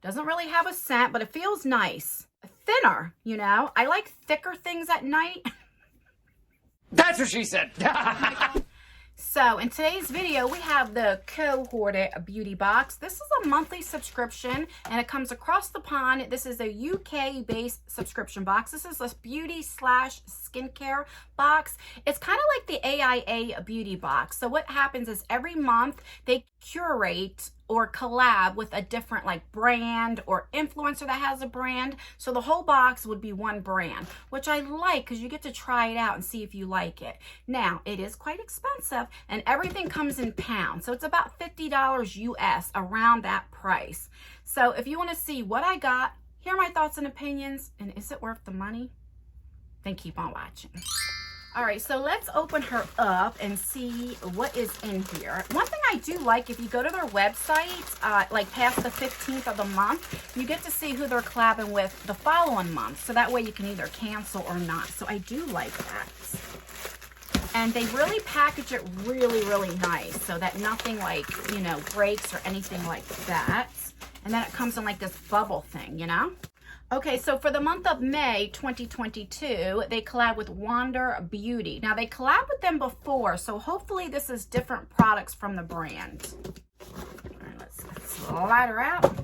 Doesn't really have a scent, but it feels nice. Thinner, you know? I like thicker things at night. That's what she said. So in today's video, we have the Cohorted beauty box. This is a monthly subscription and it comes across the pond. This is a UK-based subscription box. This is a beauty/skincare box. It's kind of like the AIA beauty box. So what happens is every month they curate or collab with a different like brand or influencer that has a brand. So the whole box would be one brand, which I like because you get to try it out and see if you like it. Now, it is quite expensive and everything comes in pounds. So it's about $50 US, around that price. So if you want to see what I got, hear my thoughts and opinions, and is it worth the money? Then keep on watching. All right, so let's open her up and see what is in here. One thing I do like, if you go to their website, like past the 15th of the month, you get to see who they're collabing with the following month. So that way you can either cancel or not. So I do like that. And they really package it really, really nice so that nothing like, you know, breaks or anything like that. And then it comes in like this bubble thing, you know? Okay, so for the month of May 2022, they collab with Wander Beauty. Now, they collabed with them before, so hopefully this is different products from the brand. All right, let's slide her out.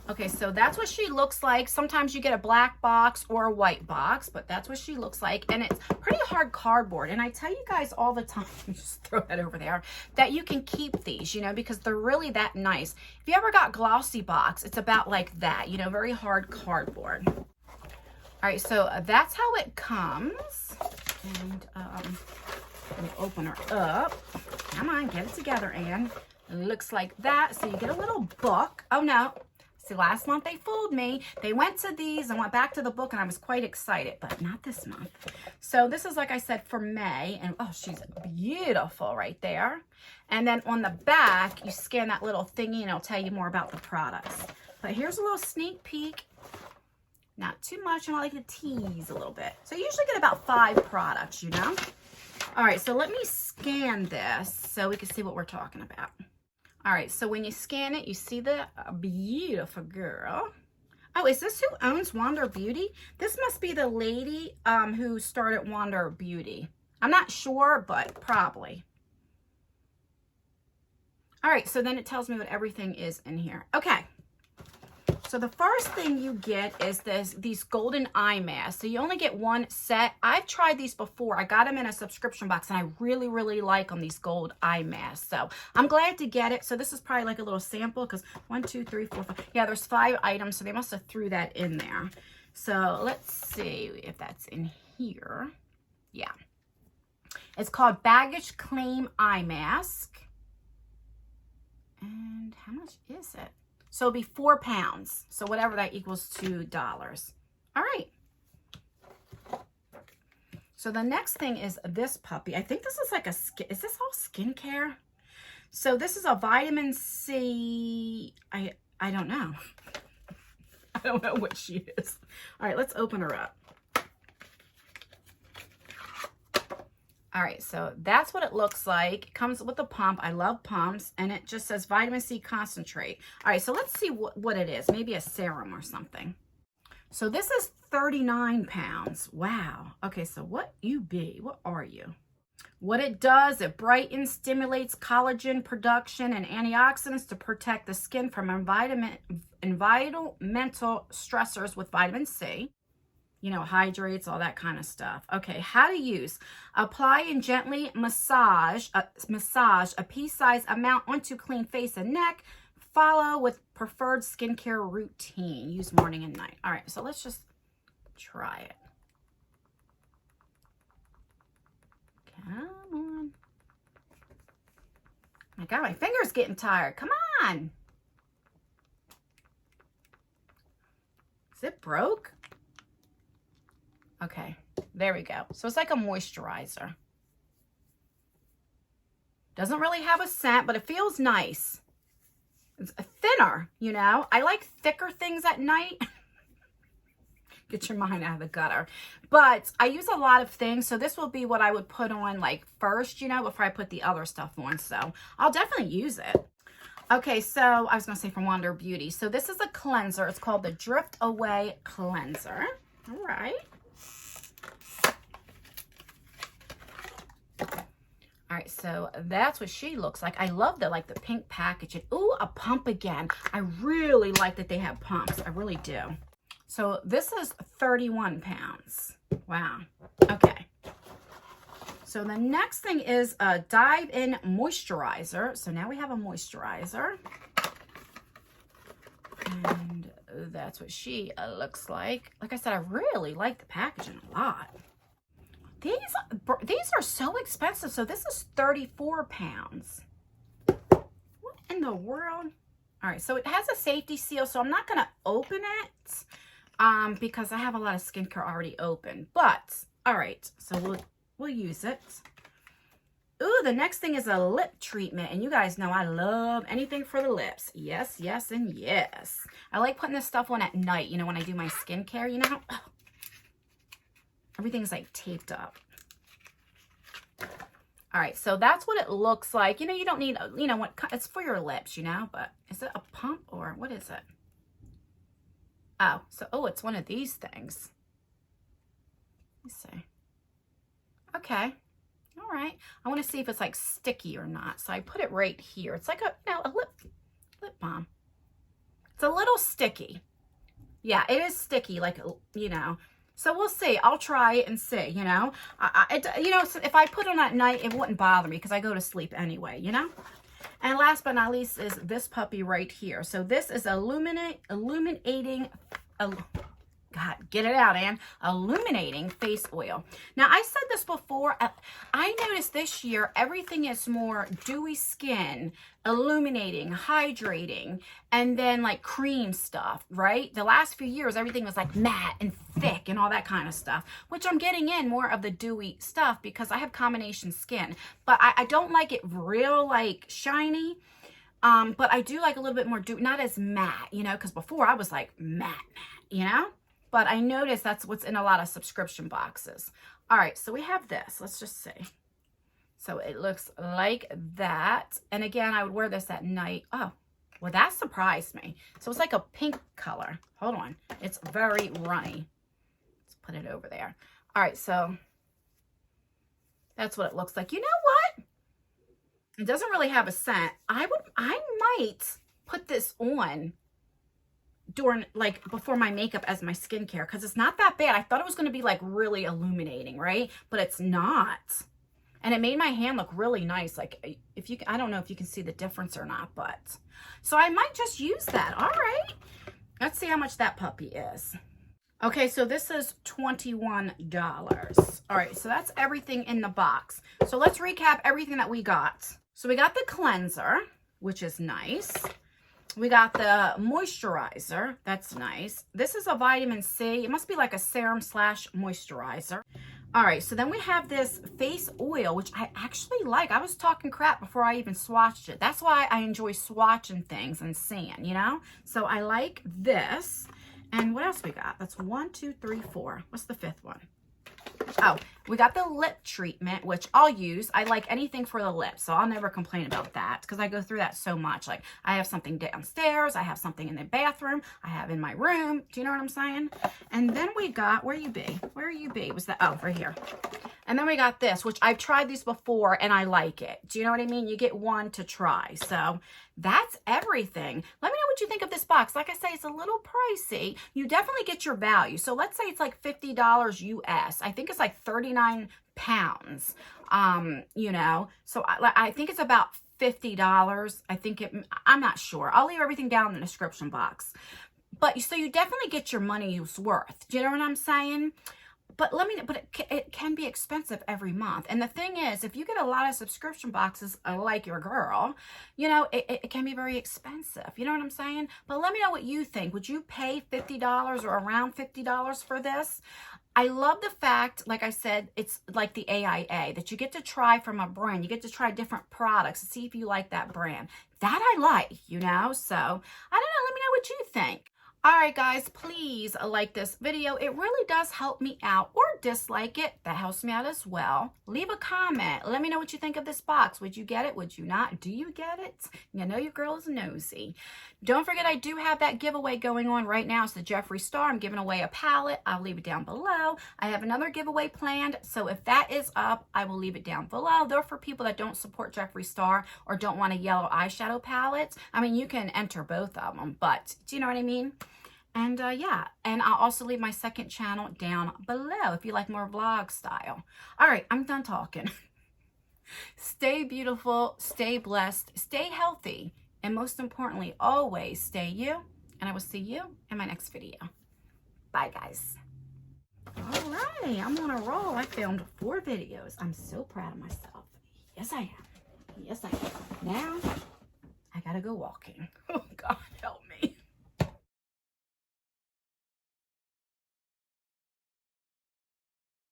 Okay, so that's what she looks like. Sometimes you get a black box or a white box, but that's what she looks like. And it's pretty hard cardboard. And I tell you guys all the time, just throw that over there, that you can keep these, you know, because they're really that nice. If you ever got glossy box, it's about like that, you know, very hard cardboard. All right, so that's how it comes. And let me open her up. Come on, get it together, Anne. It looks like that. So you get a little book. Oh, no. See, last month they fooled me. They went to these and went back to the book, and I was quite excited, but not this month. So this is, like I said, for May, and oh, she's beautiful right there. And then on the back, you scan that little thingy, and it'll tell you more about the products. But here's a little sneak peek. Not too much, and I like to tease a little bit. So you usually get about 5 products, you know? All right, so let me scan this so we can see what we're talking about. All right, so when you scan it, you see the beautiful girl. Oh, is this who owns Wander Beauty? This must be the lady who started Wander Beauty. I'm not sure, but probably. All right, so then it tells me what everything is in here. Okay. So the first thing you get is these golden eye masks. So you only get one set. I've tried these before. I got them in a subscription box, and I really, really like them, these gold eye masks. So I'm glad to get it. So this is probably like a little sample because 1, 2, 3, 4, 5. Yeah, there's 5 items, so they must have threw that in there. So let's see if that's in here. Yeah. It's called Baggage Claim Eye Mask. And how much is it? So it'll be 4 pounds. So whatever that equals $2. All right. So the next thing is this puppy. I think this is like a skin. Is this all skincare? So this is a vitamin C. I don't know. I don't know what she is. All right, let's open her up. All right, so that's what it looks like. It comes with a pump. I love pumps. And it just says vitamin C concentrate. All right, so let's see what it is. Maybe a serum or something. So this is 39 pounds. Wow. Okay, so what are you? What it does, it brightens, stimulates collagen production and antioxidants to protect the skin from environmental stressors with vitamin C. You know, hydrates, all that kind of stuff. Okay, how to use. Apply and gently massage a pea-sized amount onto clean face and neck. Follow with preferred skincare routine. Use morning and night. All right, so let's just try it. Come on. My God, my finger's getting tired. Come on. Is it broke? Okay, there we go. So it's like a moisturizer. Doesn't really have a scent, but it feels nice. It's thinner, you know. I like thicker things at night. Get your mind out of the gutter. But I use a lot of things, so this will be what I would put on like first, you know, before I put the other stuff on. So I'll definitely use it. Okay, so I was going to say from Wander Beauty. So this is a cleanser. It's called the Drift Away Cleanser. All right. All right, so that's what she looks like. I love the pink packaging. Ooh, a pump again. I really like that they have pumps. I really do. So this is 31 pounds. Wow. Okay. So the next thing is a Dive In Moisturizer. So now we have a moisturizer. And that's what she looks like. Like I said, I really like the packaging a lot. These are so expensive. So this is 34 pounds. What in the world? All right, so it has a safety seal, so I'm not going to open it because I have a lot of skincare already open. But, all right, so we'll use it. Ooh, the next thing is a lip treatment. And you guys know I love anything for the lips. Yes, yes, and yes. I like putting this stuff on at night, you know, when I do my skincare, you know. Everything's like taped up. All right, so that's what it looks like. You know, you don't need, you know, it's for your lips, you know, but is it a pump or what is it? Oh, so, oh, it's one of these things. Let's see. Okay. All right. I want to see if it's like sticky or not. So I put it right here. It's like a, you know, a lip balm. It's a little sticky. Yeah, it is sticky, like, you know. So we'll see. I'll try it and see, you know. You know, if I put it on at night, it wouldn't bother me because I go to sleep anyway, you know. And last but not least is this puppy right here. So this is illuminating, God, get it out, Anne. Illuminating face oil. Now, I said this before. I noticed this year, everything is more dewy skin, illuminating, hydrating, and then like cream stuff, right? The last few years, everything was like matte and thick and all that kind of stuff, which I'm getting in more of the dewy stuff because I have combination skin. But I don't like it real like shiny. But I do like a little bit more dewy, not as matte, you know, because before I was like matte, you know? But I noticed that's what's in a lot of subscription boxes. All right, so we have this. Let's just see. So it looks like that. And again, I would wear this at night. Oh, well, that surprised me. So it's like a pink color. Hold on. It's very runny. Let's put it over there. All right, so that's what it looks like. You know what? It doesn't really have a scent. I might put this on during, like, before my makeup as my skincare because it's not that bad. I thought it was going to be like really illuminating, right? But it's not. And it made my hand look really nice. Like, if you, I don't know if you can see the difference or not, but so I might just use that. All right, let's see how much that puppy is. Okay, so this is $21. All right, so that's everything in the box. So let's recap everything that we got. So we got the cleanser, which is nice. We got the moisturizer. That's nice. This is a vitamin C. It must be like a serum / moisturizer. All right, so then we have this face oil, which I actually like. I was talking crap before I even swatched it. That's why I enjoy swatching things and seeing, you know? So I like this. And what else we got? That's 1, 2, 3, 4. What's the fifth one? Oh, we got the lip treatment, which I'll use. I like anything for the lips, so I'll never complain about that because I go through that so much. Like, I have something downstairs. I have something in the bathroom. I have in my room. Do you know what I'm saying? And then we got, where you be? Where you be? Was that, oh, right here. And then we got this, which I've tried these before, and I like it. Do you know what I mean? You get one to try. So that's everything. Let me know what you think of this box. Like I say, it's a little pricey. You definitely get your value. So let's say it's like $50 US. I think it's like 39 pounds, you know. So I think it's about $50. I think I'm not sure. I'll leave everything down in the description box. But so you definitely get your money's worth. Do you know what I'm saying? But let me know, but it can be expensive every month. And the thing is, if you get a lot of subscription boxes like your girl, you know, it can be very expensive. You know what I'm saying? But let me know what you think. Would you pay $50 or around $50 for this? I love the fact, like I said, it's like the AIA, that you get to try from a brand. You get to try different products and see if you like that brand. That I like, you know? So, I don't know. Let me know what you think. All right, guys, please like this video. It really does help me out, or dislike it. That helps me out as well. Leave a comment. Let me know what you think of this box. Would you get it? Would you not? Do you get it? You know your girl is nosy. Don't forget, I do have that giveaway going on right now. It's the Jeffree Star. I'm giving away a palette. I'll leave it down below. I have another giveaway planned, so if that is up, I will leave it down below. Though for people that don't support Jeffree Star or don't want a yellow eyeshadow palette, I mean, you can enter both of them, but do you know what I mean? And yeah, and I'll also leave my second channel down below if you like more vlog style. All right, I'm done talking. Stay beautiful, stay blessed, stay healthy, and most importantly, always stay you. And I will see you in my next video. Bye, guys. All right, I'm on a roll. I filmed 4 videos. I'm so proud of myself. Yes, I am. Yes, I am. Now, I gotta go walking. Oh, God, help me.